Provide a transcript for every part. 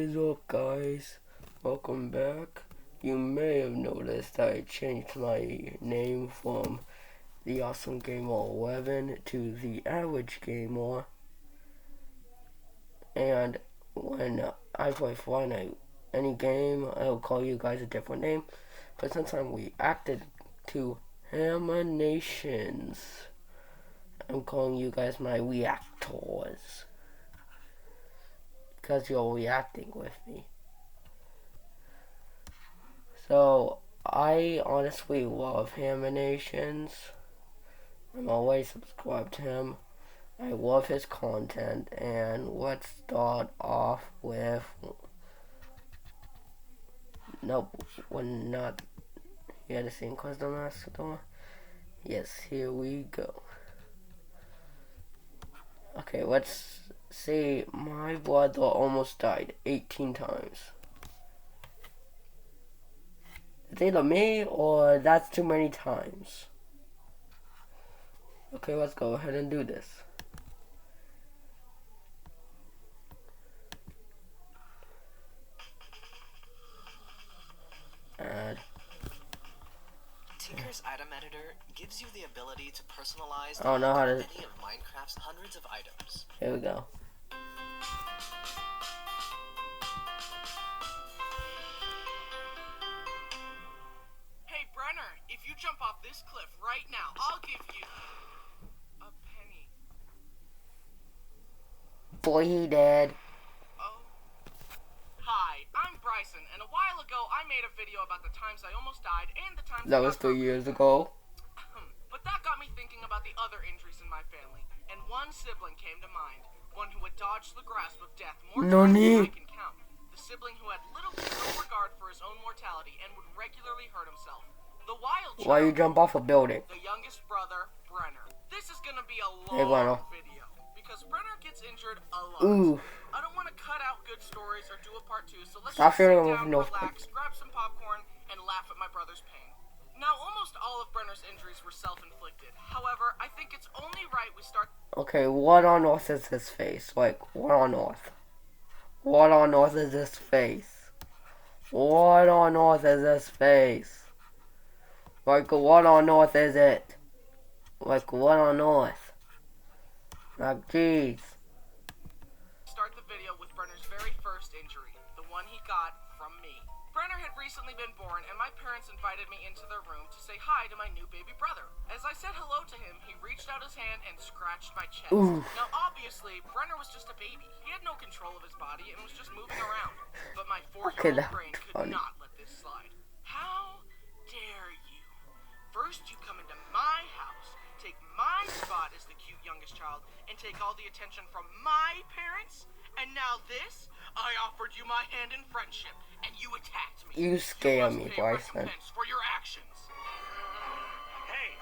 What is up, guys? Welcome back. You may have noticed I changed my name from the Awesome Gamer 11 to the Average Gamer. And when I play Fortnite, any game, I'll call you guys a different name. But since I'm reacted to Haminations, I'm calling you guys my reactors. Because you're reacting with me. So, I honestly love Haminations. I'm always subscribed to him. I love his content, and let's start off with... Nope, we're not here to sing Cause the Master. Yes, here we go. Okay, let's see. My brother almost died 18 times. It's either me or that's too many times. Okay, let's go ahead and do this. Add. Tinker's item editor gives you the ability to personalize I don't know how to... any of Minecraft's hundreds of items. Here we go. Hey Brenner, if you jump off this cliff right now, I'll give you a penny. Boy, he dead. Oh. Hi, I'm Bryson, and a while ago I made a video about the times I almost died and the times That I was got 3 years ago. But that got me thinking about the other injuries in my family, and one sibling came to mind. One who had dodged the grasp of death more times than I can count. The sibling who had little to no regard for his own mortality and would regularly hurt himself. The wild child. Why you jump off a building? The youngest brother, Brenner. This is gonna be a Hey, long video, because Brenner gets injured a lot. Ooh. I don't want to cut out good stories or do a part 2, so let's Stop just sit sharing down, with no relax, grab some popcorn, and laugh at my brother's pain. Now, almost all of Brenner's injuries were self-inflicted. However, I think it's only right we start... Okay, what on earth is his face? Like, what on earth? What on earth is his face? What on earth is his face? Like, what on earth is it? Like, what on earth? Like, jeez. Start the video with Brenner's very first injury, the one he got from me. Brenner had recently been born, and my parents invited me into their room to say hi to my new baby brother. As I said hello to him, he reached out his hand and scratched my chest. Ooh. Now, obviously, Brenner was just a baby. He had no control of his body and was just moving around. But my 4-year-old brain could not let this slide. How dare you? First, you come into my house, take my spot as the cute youngest child, and take all the attention from my parents? And now this? I offered you my hand in friendship, and you attacked me. You scare must me, pay Bryson. recompense for your actions. Hey,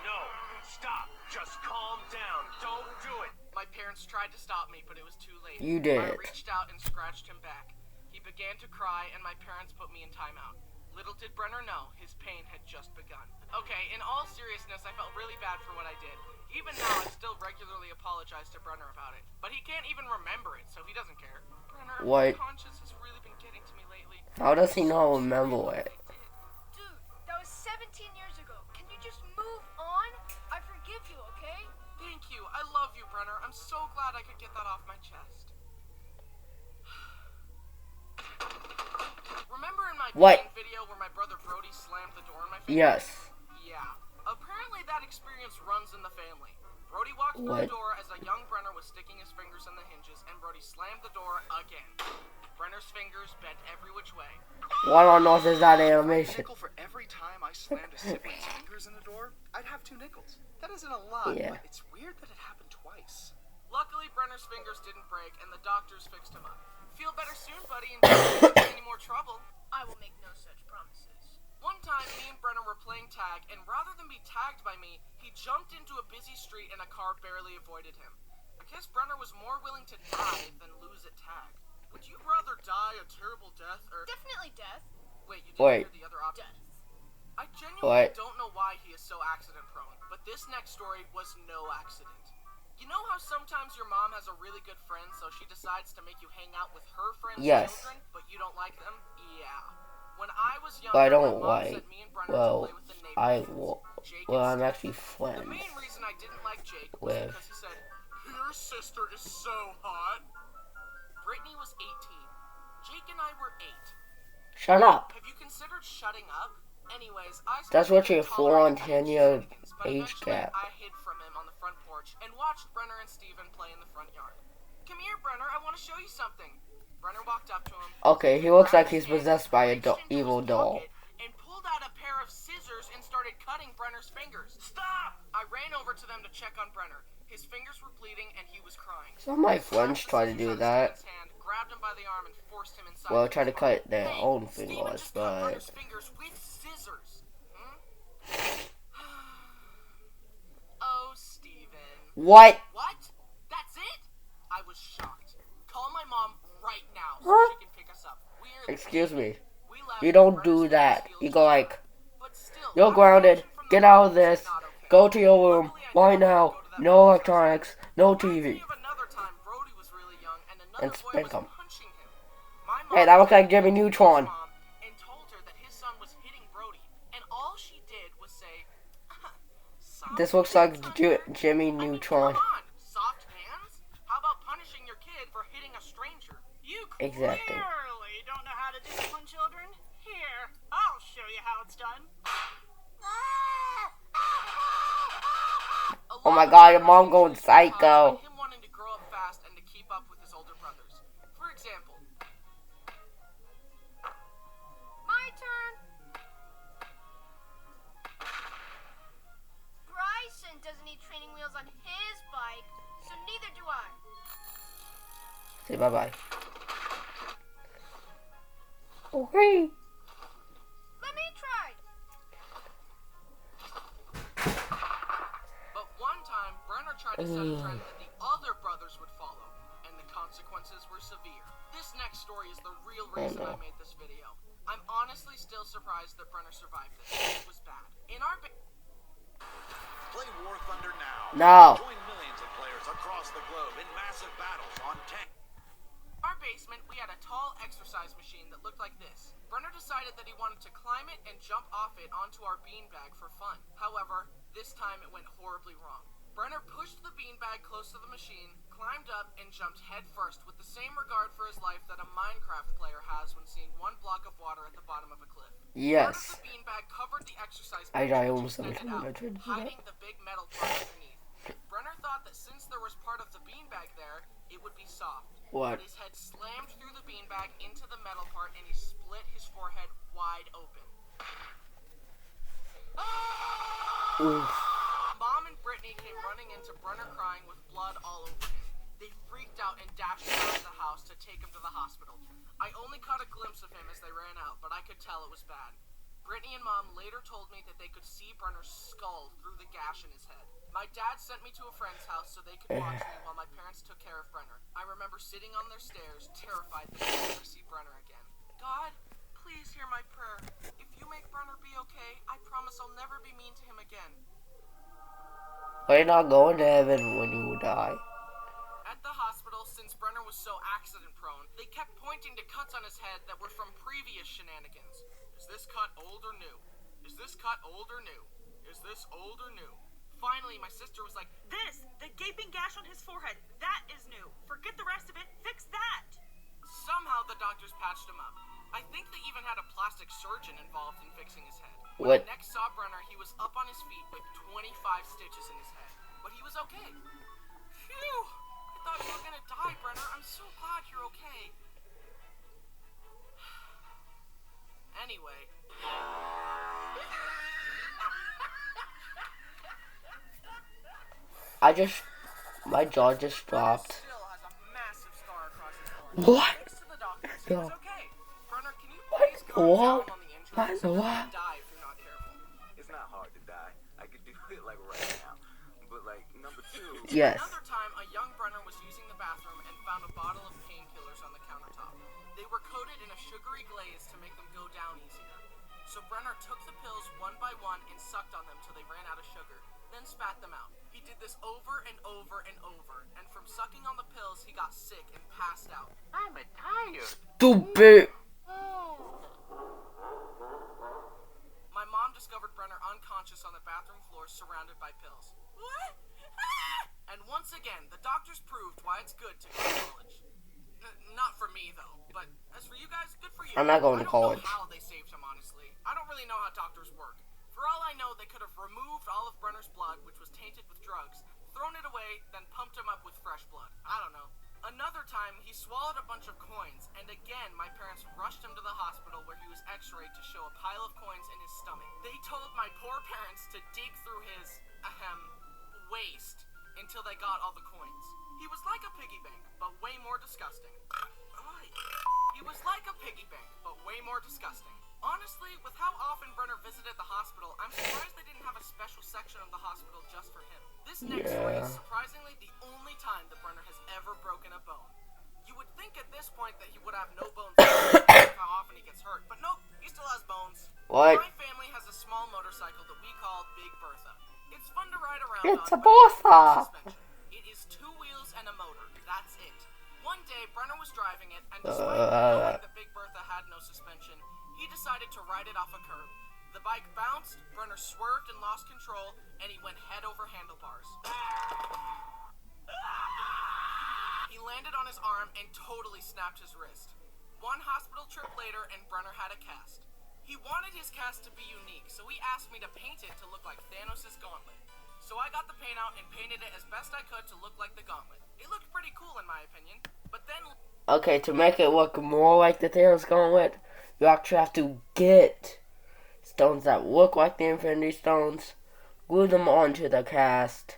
no, stop. Just calm down. Don't do it. My parents tried to stop me, but it was too late. You did. I reached out and scratched him back. He began to cry, and my parents put me in timeout. Little did Brenner know, his pain had just begun. Okay, in all seriousness, I felt really bad for what I did. Even now, I still regularly apologize to Brenner about it. But he can't even remember it, so he doesn't care. Brenner, my What? conscience has really been getting to me lately. How does he not remember it? Dude, that was 17 years ago. Can you just move on? I forgive you, okay? Thank you. I love you, Brenner. I'm so glad I could get that off my chest. Remember in my video where my brother Brody slammed the door in my face? Yes. Yeah. Apparently that experience runs in the family. Brody walked through the door as a young Brenner was sticking his fingers in the hinges, and Brody slammed the door again. Brenner's fingers bent every which way. What on earth is that animation? Nickel for every time I slammed a sibling's fingers in the door, I'd have 2 nickels. That isn't a lot, but it's weird that it happened twice. Luckily, Brenner's fingers didn't break, and the doctors fixed him up. Feel better soon, buddy, and don't get any more trouble. I will make no such promises. One time, me and Brenner were playing tag, and rather than be tagged by me, he jumped into a busy street and a car barely avoided him. I guess Brenner was more willing to die than lose at tag. Would you rather die a terrible death, or... Definitely death. Wait, you didn't hear the other option? Death. I genuinely don't know why he is so accident-prone, but this next story was no accident. You know how sometimes your mom has a really good friend, so she decides to make you hang out with her friends' Yes. children, but you don't like them? Yeah. When I was younger, But I don't my mom like. sent me and Brenner to Well, play with the neighborhood kids, Jake and I'm Steve. actually friends The main reason I didn't like Jake was with. because he said, "Your sister is so hot." Brittany was 18. Jake and I were 8. Shut up. Have you considered shutting up? Anyways, I That's what you're started for on tolerating 10-year shenanigans, but age eventually gap. I hid from him on the front porch and watched Brenner and Steven play in the front yard. "Come here, Brenner, I want to show you something." Brenner walked up to him. Okay, he looks like he's possessed by an evil doll. And pulled out a pair of scissors and started cutting Brenner's fingers. "Stop!" I ran over to them to check on Brenner. His fingers were bleeding and he was crying. Some of my friends try to do that. Grabbed him by the arm and forced him inside. Well, try to cut their Hey, own Steven fingers, just cut but Brenner's fingers with scissors. Oh, Steven. what? What? That's it? I was shocked. Call my mom right now so Huh? she can pick us up. We're Excuse me. leaving. We left You don't Brenner's do that. fingers You healed go like, but still, you're our grounded. reaction from the Get out of mom was this. not okay. Go to your room Luckily, I right knew I now. could go to that No boy's house. electronics. No Reminds me TV. of another time Brody was really young and another And boy spank was him. punching him. My Hey, mom that looks called like Jimmy his Neutron. mom and told her that his son was hitting Brody, and all she did was say, "Soft This looks hands, like Hunter." Jimmy I mean, Neutron. come on, soft hands? How about punishing your kid for hitting a stranger? You Exactly. clearly don't know how to discipline children. Here, I'll show you how it's done. Oh my god, your mom going psycho. Him wanting to grow up fast and to keep up with his older brothers. For example, My turn. Bryson doesn't need training wheels on his bike, so neither do I. Say bye-bye. Okay. Let me try. but one time Brenner tried to set a trend that the other brothers would follow, and the consequences were severe. This next story is the real reason I made this video. I'm honestly still surprised that Brenner survived this. It was bad. In our Play War Thunder now. No. Join millions of players across the globe in massive battles on tank. basement, we had a tall exercise machine that looked like this. Brenner decided that he wanted to climb it and jump off it onto our beanbag for fun. However, this time it went horribly wrong. Brenner pushed the beanbag close to the machine, climbed up, and jumped headfirst with the same regard for his life that a Minecraft player has when seeing one block of water at the bottom of a cliff. Yes. Part of the beanbag covered the exercise I machine, almost which every extended time I out, tried to do that. hiding the big metal part underneath. Brenner thought that since there was part of the beanbag there, it would be soft. What? But his head slammed through the beanbag into the metal part and he split his forehead wide open. Oof. Mom and Brittany came running in to Brenner crying with blood all over him. They freaked out and dashed him out of the house to take him to the hospital. I only caught a glimpse of him as they ran out, but I could tell it was bad. Brittany and Mom later told me that they could see Brenner's skull through the gash in his head. My dad sent me to a friend's house so they could watch me while my parents took care of Brenner. I remember sitting on their stairs, terrified that I'd never see Brenner again. God, please hear my prayer. If you make Brenner be okay, I promise I'll never be mean to him again. Are you not going to heaven when you die? At the hospital, since Brenner was so accident-prone, they kept pointing to cuts on his head that were from previous shenanigans. Is this cut old or new? Is this cut old or new? Is this old or new? Finally, my sister was like, This, the gaping gash on his forehead, that is new. Forget the rest of it, fix that. somehow the doctors patched him up. I think they even had a plastic surgeon involved in fixing his head. When What? I next saw Brenner, he was up on his feet with 25 stitches in his head. But he was okay. Phew! I thought you were gonna die, Brenner. I'm so glad you're okay. Anyway. My jaw just dropped. Still has a massive scar across his forehead. What? Thanks to the doctors, he Yeah. was okay. Brenner, can you please calm What? down on the injuries? What? You're What? gonna die if you're not careful. It's not hard to die. I could do it like right now. But like number two. Yes. Another time, a young Brenner was using the bathroom and found a bottle of painkillers on the countertop. They were coated in a sugary glaze to make them go down easier. So Brenner took the pills one by one and sucked on them till they ran out of sugar. then spat them out. He did this over and over and over, and from sucking on the pills, he got sick and passed out. I'm tired. Stupid. My mom discovered Brenner unconscious on the bathroom floor surrounded by pills. What? And once again, the doctors proved why it's good to go to college. Not for me, though, but as for you guys, good for you. I'm not going to college. I don't know how they saved him, honestly. I don't really know how doctors work. For all I know, they could have removed all of Brenner's blood, which was tainted with drugs, thrown it away, then pumped him up with fresh blood. I don't know. Another time, he swallowed a bunch of coins, and again, my parents rushed him to the hospital where he was x-rayed to show a pile of coins in his stomach. They told my poor parents to dig through his, waist until they got all the coins. He was like a piggy bank, but way more disgusting. He was like a piggy bank, but way more disgusting. Honestly, with how often Brenner visited the hospital, I'm surprised they didn't have a special section of the hospital just for him. This next story is surprisingly the only time that Brenner has ever broken a bone. You would think at this point that he would have no bones left, how often he gets hurt, but nope, he still has bones. What? My family has a small motorcycle that we call Big Bertha. It's fun to ride around It's on, a but it has no Bertha. suspension. It is 2 wheels and a motor. That's it. One day, Brenner was driving it, and despite knowing that Big Bertha had no suspension, he decided to ride it off a curb. The bike bounced, Brenner swerved and lost control, and he went head over handlebars. He landed on his arm and totally snapped his wrist. One hospital trip later, and Brenner had a cast. He wanted his cast to be unique, so he asked me to paint it to look like Thanos' gauntlet. So I got the paint out and painted it as best I could to look like the gauntlet. It looked pretty cool in my opinion, but then... Okay, to make it look more like the Thanos Gauntlet, you actually have to get stones that look like the Infinity Stones, glue them onto the cast,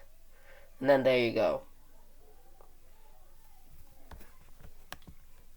and then there you go.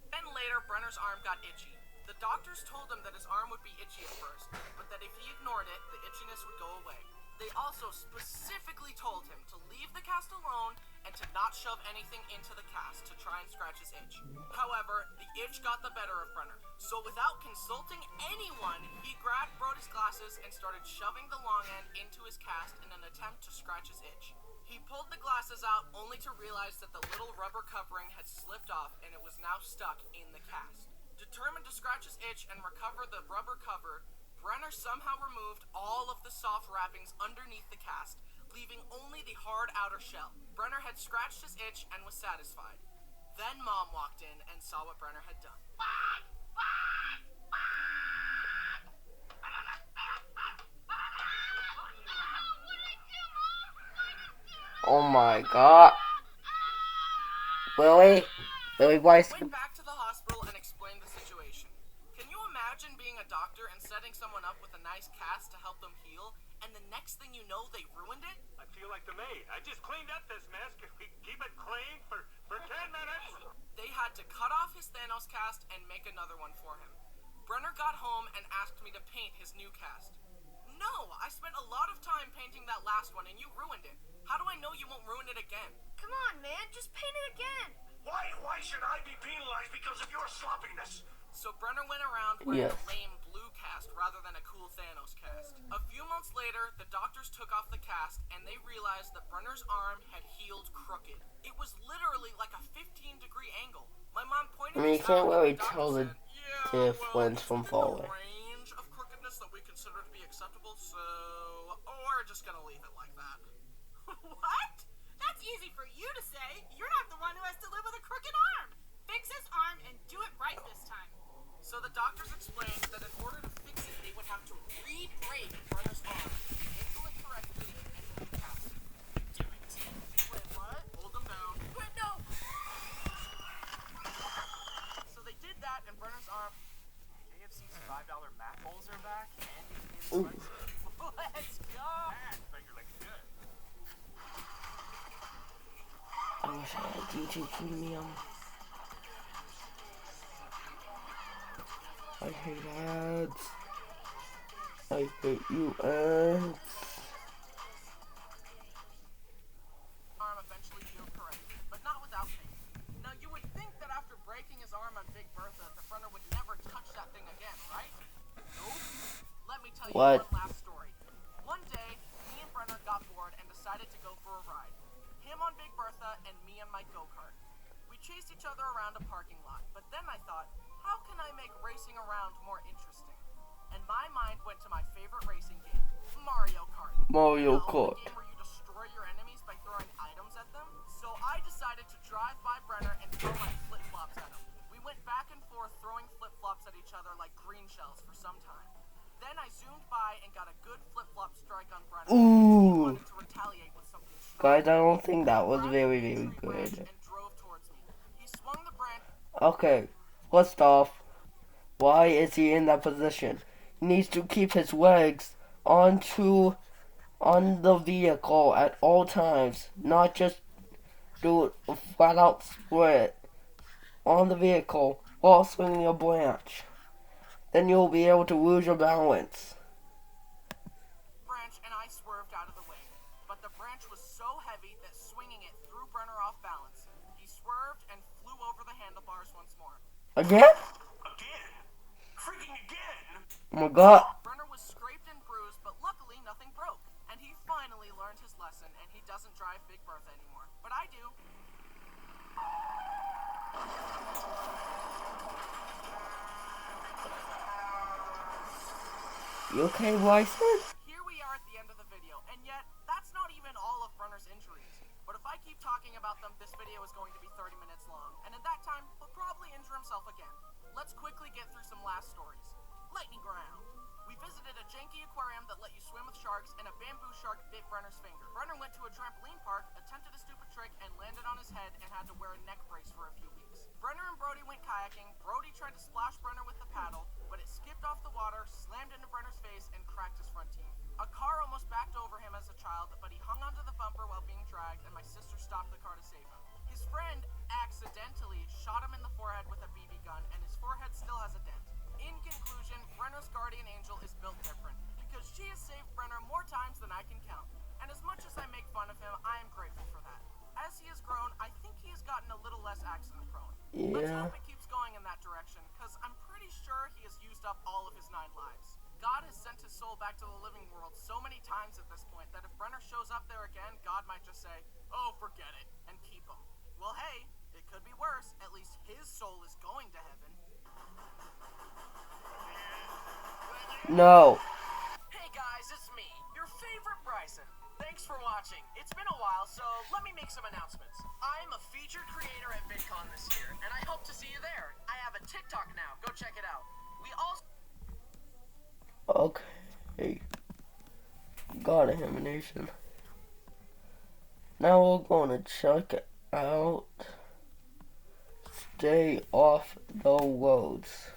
Then later, Brenner's arm got itchy. The doctors told him that his arm would be itchy at first, but that if he ignored it, the itchiness would go away. They also specifically told him to leave the cast alone and to not shove anything into the cast to try and scratch his itch. However, the itch got the better of Brenner, so without consulting anyone, he grabbed Brody's glasses and started shoving the long end into his cast in an attempt to scratch his itch. He pulled the glasses out only to realize that the little rubber covering had slipped off and it was now stuck in the cast. Determined to scratch his itch and recover the rubber cover, Brenner somehow removed all of the soft wrappings underneath the cast, leaving only the hard outer shell. Brenner had scratched his itch and was satisfied. Then Mom walked in and saw what Brenner had done. Oh my god. Willie, why is Went back to the hospital and explained the situation. Can you imagine being a doctor and setting someone up with a nice cast to help them heal, and the next thing you know, they ruined it? I feel like the maid. I just cleaned up this mess. Can we keep it clean for 10 minutes? They had to cut off his Thanos cast and make another one for him. Brenner got home and asked me to paint his new cast. No, I spent a lot of time painting that last one and you ruined it. How do I know you won't ruin it again? Come on, man, just paint it again. Why should I be penalized because of your sloppiness? So Brenner went around wearing Yes. a lame blue cast rather than a cool Thanos cast. A few months later, the doctors took off the cast and they realized that Brenner's arm had healed crooked. It was literally like a 15-degree angle. My mom pointed I mean, you this can't out and really the doctor tell the said, "Yeah, difference it's from within falling." the range of crookedness that we consider to be acceptable, so we're just gonna leave it like that." What? That's easy for you to say. You're not the one who has to live with a crooked arm. Fix his arm and do it right this time. So the doctors explained that in order to fix it, they would have to re-break Brenner's arm, angle it correctly, and recast it. Do it. Wait, what? Hold them down. Wait, no. So they did that, and Brenner's arm... KFC's $5 Mac bowls are back, and Ooh. Let's go. Finger like good. I wish I had YouTube Premium. I hate ads. I hate you ads. arm eventually healed correctly, but not without pain. Now, you would think that after breaking his arm on Big Bertha, the Brenner would never touch that thing again, right? Nope. Let me tell you What? one last story. One day, me and Brenner got bored and decided decided to go for a ride. Him on Big Bertha and me on my go-kart. We chased each other around a parking lot, but then I thought, how can I make racing around more interesting? And my mind went to my favorite racing game, Mario Kart. Mario The Kart. game where you destroy your enemies by throwing items at them. So I decided to drive by Brenner and throw my flip-flops at him. We went back and forth throwing flip-flops at each other like green shells for some time. Then I zoomed by and got a good flip-flop strike on Brenner. Ooh. He wanted to retaliate with something strong. Guys, I don't think that was very, very good. And drove towards me. He swung the branch. Okay, first off, why is he in that position? He needs to keep his legs on the vehicle at all times, not just do a flat out split on the vehicle while swinging a branch. Then you'll be able to lose your balance. Branch and I swerved out of the way, but the branch was so heavy that swinging it threw Brenner off balance. He swerved and flew over the handlebars once more. Again? Again? Freaking again! Oh my god. Brenner was scraped and bruised, but luckily nothing broke. And he finally learned his lesson, and he doesn't drive Big Bertha anymore. But I do. You okay, Bryson? Here we are at the end of the video, and yet, that's not even all of Brenner's injuries. But if I keep talking about them, this video is going to be 30 minutes long, and at that time, he'll probably injure himself again. Let's quickly get through some last stories. Lightning round. We visited a janky aquarium that let you swim with sharks, and a bamboo shark bit Brenner's finger. Brenner went to a trampoline park, attempted a stupid trick, and landed on his head and had to wear a neck brace for a few weeks. Brenner and Brody went kayaking. Brody tried to splash Brenner with the paddle, but it skipped off the water, slammed into Brenner's face, and cracked his front teeth. A car almost backed over him as a child, but he hung onto the bumper while being dragged, and my sister stopped the car to save him. His friend accidentally shot him in the forehead with a BB gun, and his forehead still has a dent. In conclusion, Brenner's guardian angel is built different, because she has saved Brenner more times than I can count. And as much as I make fun of him, I am grateful for that. As he has grown, I think he has gotten a little less accident prone. Let's Yeah. hope it keeps going in that direction, because I'm pretty sure he has used up all of his 9 lives. God has sent his soul back to the living world so many times at this point that if Brenner shows up there again, God might just say, oh, forget it, and keep him. Well, hey, it could be worse. At least his soul is going to heaven. No. Hey guys, it's me, your favorite Bryson. Thanks for watching. It's been a while, so let me make some announcements. I'm a featured creator at VidCon this year, and I hope to see you there. I have a TikTok now. Go check it out. We also... Okay. Got a Hamination. Now we're gonna check out Stay Off the Roads.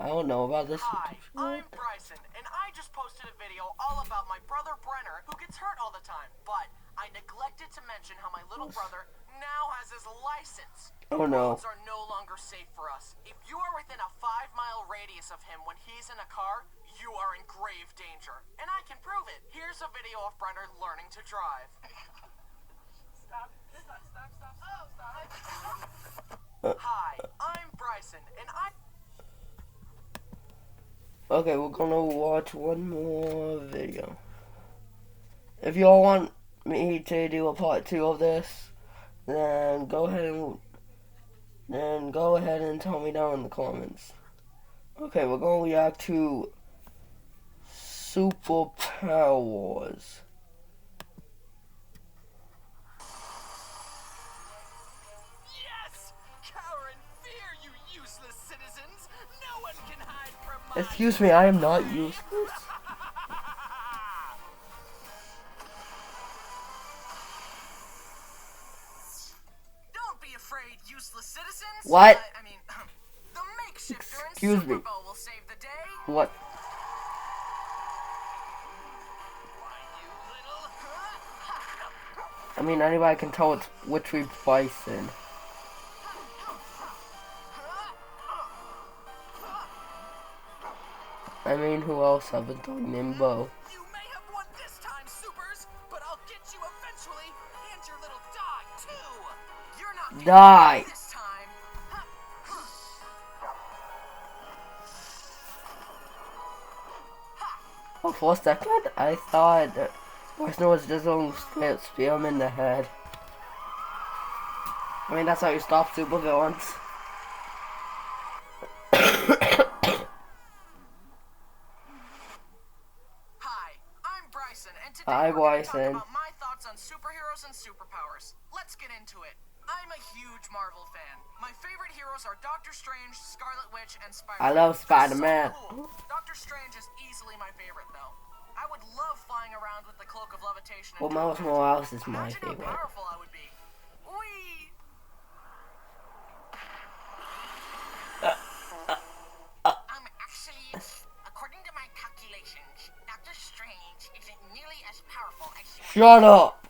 I don't know about this. Hi, I'm Bryson, and I just posted a video all about my brother Brenner, who gets hurt all the time. But I neglected to mention how my little brother now has his license. Oh no. Roads are no longer safe for us. If you are within a 5-mile radius of him when he's in a car, you are in grave danger. And I can prove it. Here's a video of Brenner learning to drive. Stop. Hi, I'm Bryson, and I... Okay, we're gonna watch one more video. If y'all want me to do a part 2 of this, then go ahead and tell me down in the comments. Okay, we're gonna react to Superpowers. Yes! Cower in fear, you useless citizens! No one can hide from my... Excuse me, I am not useless. Don't be afraid, useless citizens! What? I mean, the makeshifter and Excuse me. Super Bowl will save the day! What? Why, you little... I mean, anybody can tell it's Witchery Bison. I mean, who else have a dog named Bo? You may have won this time, Supers, but I'll get you eventually, and your little dog, too! You're not getting Die! away this time! Oh, for a second, I thought Bryson was just going to spear him in the head. I mean, that's how you stop supervillains. Hi, I'm Bryson, and today Hi, we're going to talk Bryson. about my thoughts on superheroes and superpowers. Let's get into it. I'm a huge Marvel fan. My favorite heroes are Doctor Strange, Scarlet Witch, and Spider-Man. I love They're Spider-Man. So cool. Doctor Strange is easily my favorite, though. I would love flying around with the cloak of levitation. Well, Miles Morales is my Imagine favorite. how powerful I would be. Whee! Actually, according to my calculations, Doctor Strange isn't nearly as powerful as you. Shut up!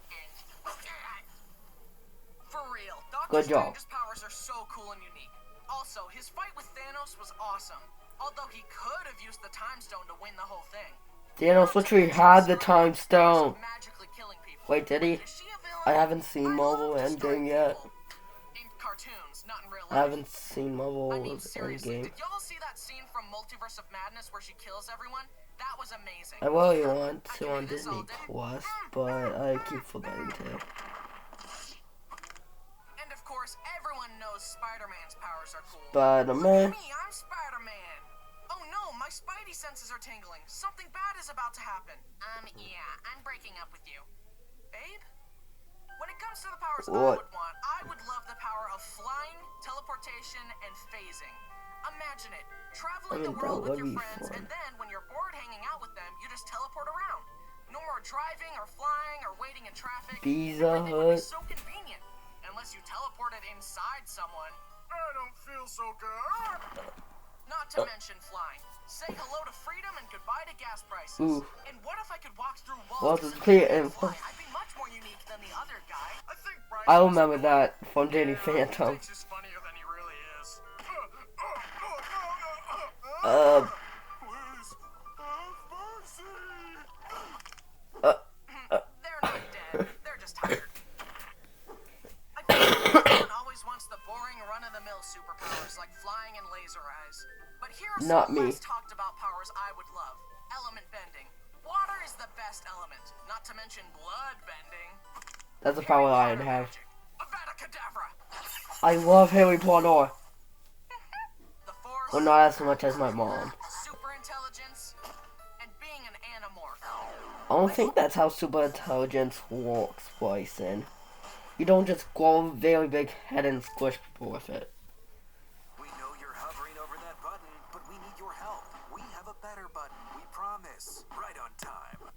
For real, Doctor Good job. Strange's powers are so cool and unique. Also, his fight with Thanos was awesome. Although he could have used the Time Stone to win the whole thing. Thanos literally had the Time Stone. Magically killing people. Wait, did he? Is she a villain? I haven't seen Marvel I love destroying Endgame yet. people. In cartoons, not in real life. I haven't seen Marvel I mean, seriously, Endgame. did y'all see that scene from Multiverse of Madness where she kills everyone? That was amazing. I really want I to can on do this all Disney day. Plus, but I keep forgetting to. And of course, everyone knows Spider-Man's powers are cool. Spider-Man. Look at me, I'm Spider-Man. Oh no, my spidey senses are tingling. Something bad is about to happen. Yeah, I'm breaking up with you. Babe? When it comes to the powers What? I would love the power of flying, teleportation, and phasing. Imagine it, traveling the that world with would your be friends, fun. and then when you're bored hanging out with them, you just teleport around. No more driving or flying or waiting in traffic. Pizza Everything would be Hut. so convenient. Unless you teleported inside someone. I don't feel so good. Not to mention flying. Say hello to freedom and goodbye to gas prices. Ooh. And what if I could walk through walls Well, to it's see clear people and fly? I'd be much more unique than the other guy. I think Bryson I is remember cool. that from Danny Yeah, Phantom. Thinks he's funnier than he really is. Please, have mercy. They're not dead. They're just tired. I feel like everyone always wants the boring, run-of-the-mill superpowers like flying and laser eyes. But here are Not some me. less talked about powers I would love. Element bending. Water is the best element. Not to mention blood bending. That's a power Harry I'd Potter have. magic. Avada Kedavra. I love Harry Potter. The Force. Well, not as much as my mom. Super intelligence. And being an animorph. I don't think that's how super intelligence works, Bryson. You don't just grow a very big head and squish people with it. We know you're hovering over that button, but we need your help. We have a better button, we promise. Right on time.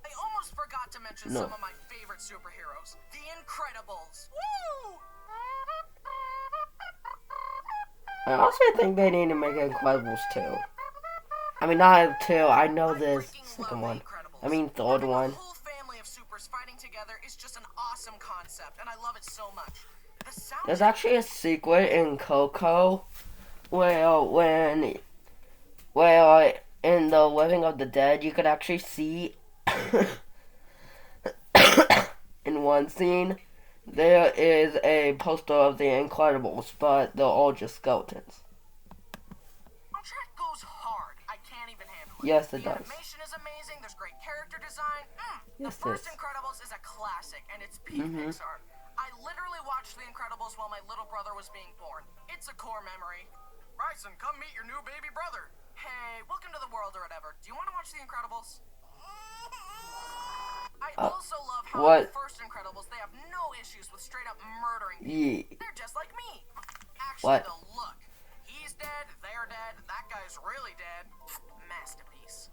I almost forgot to mention No. some of my favorite superheroes. The Incredibles. Woo! I also think they need to make Incredibles 2. I mean, not 2, I know this second one. I mean, third Having one. A whole family of supers fighting together is just an awesome concept, and I love it so much. The sound. There's actually a secret in Coco where in the Living of the Dead you could actually see in one scene there is a poster of the Incredibles, but they're all just skeletons. Soundtrack goes hard. I can't even handle it. Yes, it The does. animation is amazing. There's great character design. Yes, The first it is. Incredibles is a classic, and it's peak Pixar. I literally watched The Incredibles while my little brother was being born. It's a core memory. Bryson, come meet your new baby brother. Hey, welcome to the world or whatever. Do you want to watch The Incredibles? I also love how in what? the first Incredibles they have no issues with straight up murdering people. Yeah. They're just like me. Actually, What? though, look. He's dead, they're dead, that guy's really dead. Masterpiece.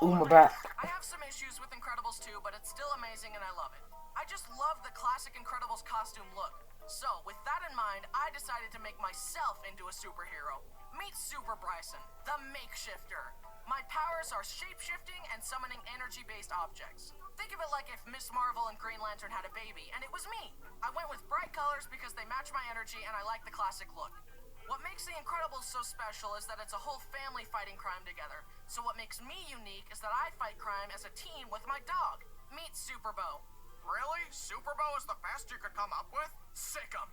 Ooh, my back. I have some issues with Incredibles 2, but it's still amazing and I love it. I just love the classic Incredibles costume look. So, with that in mind, I decided to make myself into a superhero. Meet Super Bryson, the Makeshifter. My powers are shape-shifting and summoning energy-based objects. Think of it like if Miss Marvel and Green Lantern had a baby, and it was me. I went with bright colors because they match my energy and I like the classic look. What makes The Incredibles so special is that it's a whole family fighting crime together. So what makes me unique is that I fight crime as a team with my dog. Meet Superbo. Really? Superbo is the best you could come up with? Sick 'em.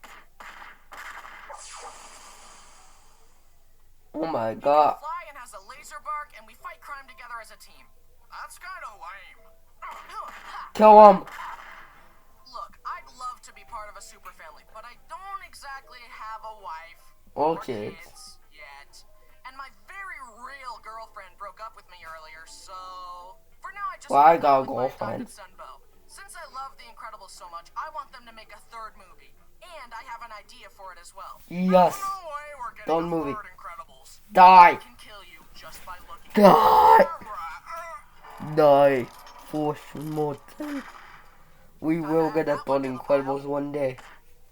Oh my He god. can fly and has a laser bark, and we fight crime together as a team. That's kind of lame. Kill him. Look, I'd love to be part of a super family, but I don't exactly have a wife Or or kids. kids yet. And my very real girlfriend broke up with me earlier, so for now I just Well, I wanna got a play with my girlfriend. adopted son, Bo. Since I love The Incredibles so much, I want them to make a third movie. And I have an idea for it as well. Yes. No way we're getting Third a movie. third Incredibles. Die. I can kill you just by looking at Die. you. Die. Force mortem. We will get a That third went in the Incredibles pile. one day.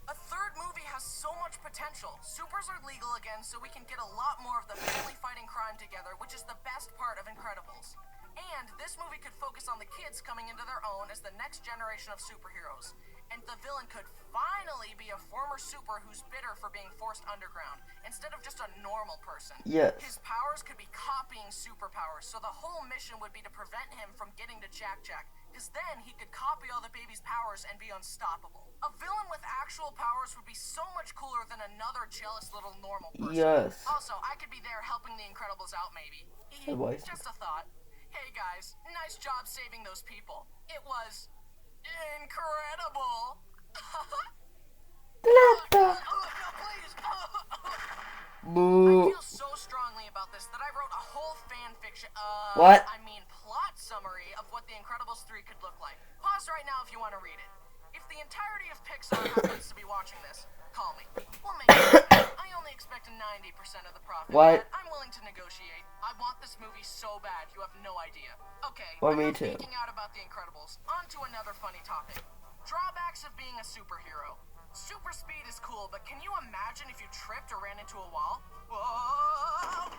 A third movie has so much potential. Supers are legal again, so we can get a lot more of the family fighting crime together, which is the best part of Incredibles. And this movie could focus on the kids coming into their own as the next generation of superheroes. And the villain could finally be a former super who's bitter for being forced underground, instead of just a normal person. Yes. His powers could be copying superpowers, so the whole mission would be to prevent him from getting to Jack Jack, because then he could copy all the baby's powers and be unstoppable. A villain with actual powers would be so much cooler than another jealous little normal person. Yes. Also, I could be there helping the Incredibles out, maybe. Hey, boys. Just a thought. Hey guys, nice job saving those people. It was incredible. No, please. Boo. I feel so strongly about this that I wrote a whole fan fiction. What? I mean, plot summary of what The Incredibles 3 could look like. Pause right now if you want to read it. If the entirety of Pixar happens to be watching this, call me. We'll make it happen. I only expect 90% of the profit. What? But I'm willing to negotiate. I want this movie so bad, you have no idea. Okay, Well, me enough too. geeking out about The Incredibles. On to another funny topic. Drawbacks of being a superhero. Super speed is cool, but can you imagine if you tripped or ran into a wall? Whoa!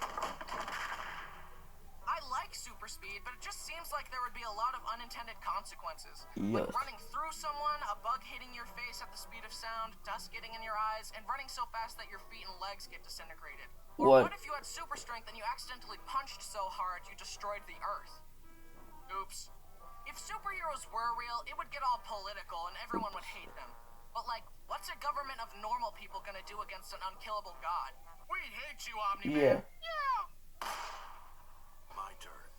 I like super speed, but it just seems like there would be a lot of unintended consequences. Like Yes. running through someone, a bug hitting your face at the speed of sound, dust getting in your eyes, and running so fast that your feet and legs get disintegrated. Or What? what if you had super strength and you accidentally punched so hard you destroyed the Earth? Oops. If superheroes were real, it would get all political and everyone would hate them. But like, what's a government of normal people gonna do against an unkillable god? We hate you, Omni-Man. Yeah. My turn.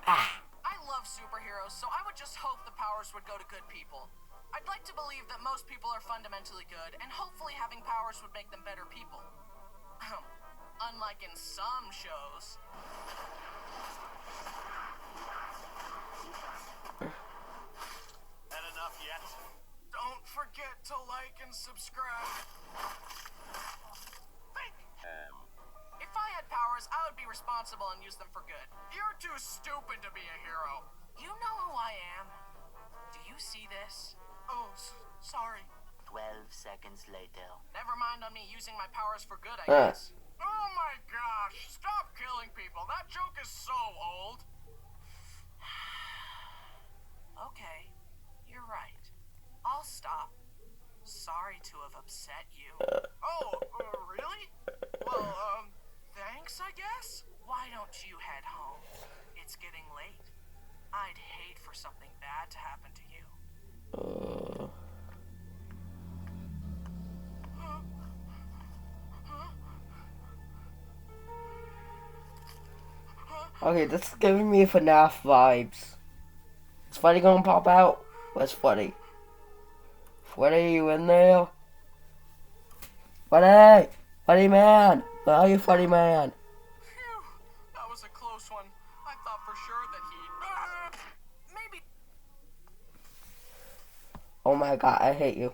I love superheroes, so I would just hope the powers would go to good people. I'd like to believe that most people are fundamentally good, and hopefully having powers would make them better people. Unlike in some shows. Had enough yet? Don't forget to like and subscribe. If I had powers, I would be responsible and use them for good. You're too stupid to be a hero. You know who I am. Do you see this? Oh, sorry. 12 seconds later. Never mind on me using my powers for good, I Huh. guess. Oh my gosh, stop killing people. That joke is so old. Okay, you're right. I'll stop. Sorry to have upset you. Oh, really? Well, thanks, I guess? Why don't you head home? It's getting late. I'd hate for something bad to happen to you. Okay, this is giving me FNAF vibes. Is Freddy gonna pop out? Where's Freddy? Freddy, you in there? Freddy! Freddy man! Where are you, Freddy man? Phew, that was a close one. I thought for sure that he... maybe... Oh my god, I hate you.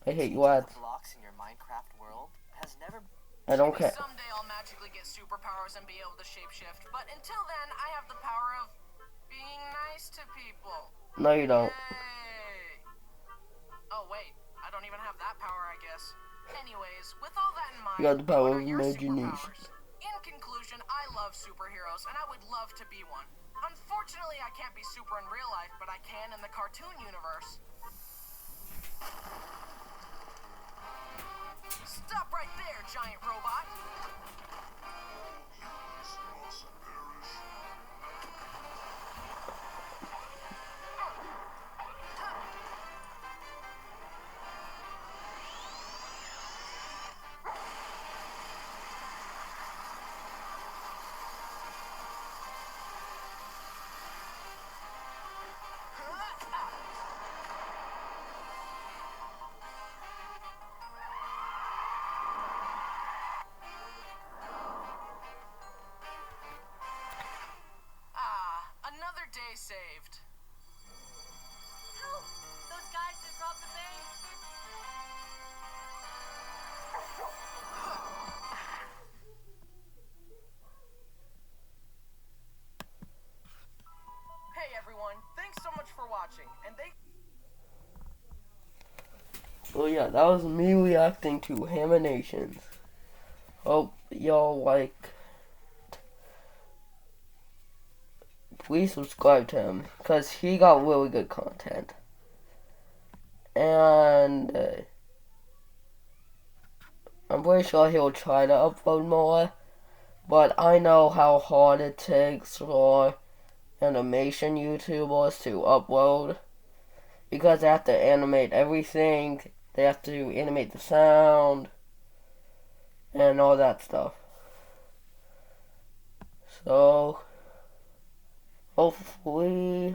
I hate you, Ed. Blocks in your Minecraft world has never. I don't care. Someday I'll magically get superpowers and be able to shapeshift, but until then, I have the power of being nice to people. No, you don't. Yay! Oh wait, I don't even have that power, I guess. Anyways, with all that in mind, You got the power what of are your imagination. superpowers? In conclusion, I love superheroes, and I would love to be one. Unfortunately, I can't be super in real life, but I can in the cartoon universe. Stop right there, giant robot! day saved. Help! Those guys just robbed the bank. Hey everyone, thanks so much for watching, and Well, yeah, that was me reacting to Haminations. Hope y'all like. Please subscribe to him, because he got really good content. And I'm pretty sure he'll try to upload more, but I know how hard it takes for animation YouTubers to upload, because they have to animate everything, they have to animate the sound, and all that stuff. So, hopefully,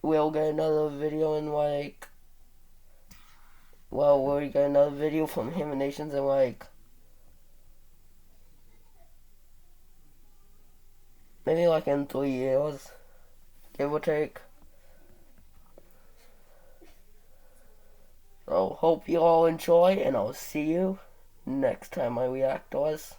we'll get another video in like, well, we'll get another video from Haminations in like, maybe like in 3 years, give or take. So, hope you all enjoy, and I'll see you next time I react to us.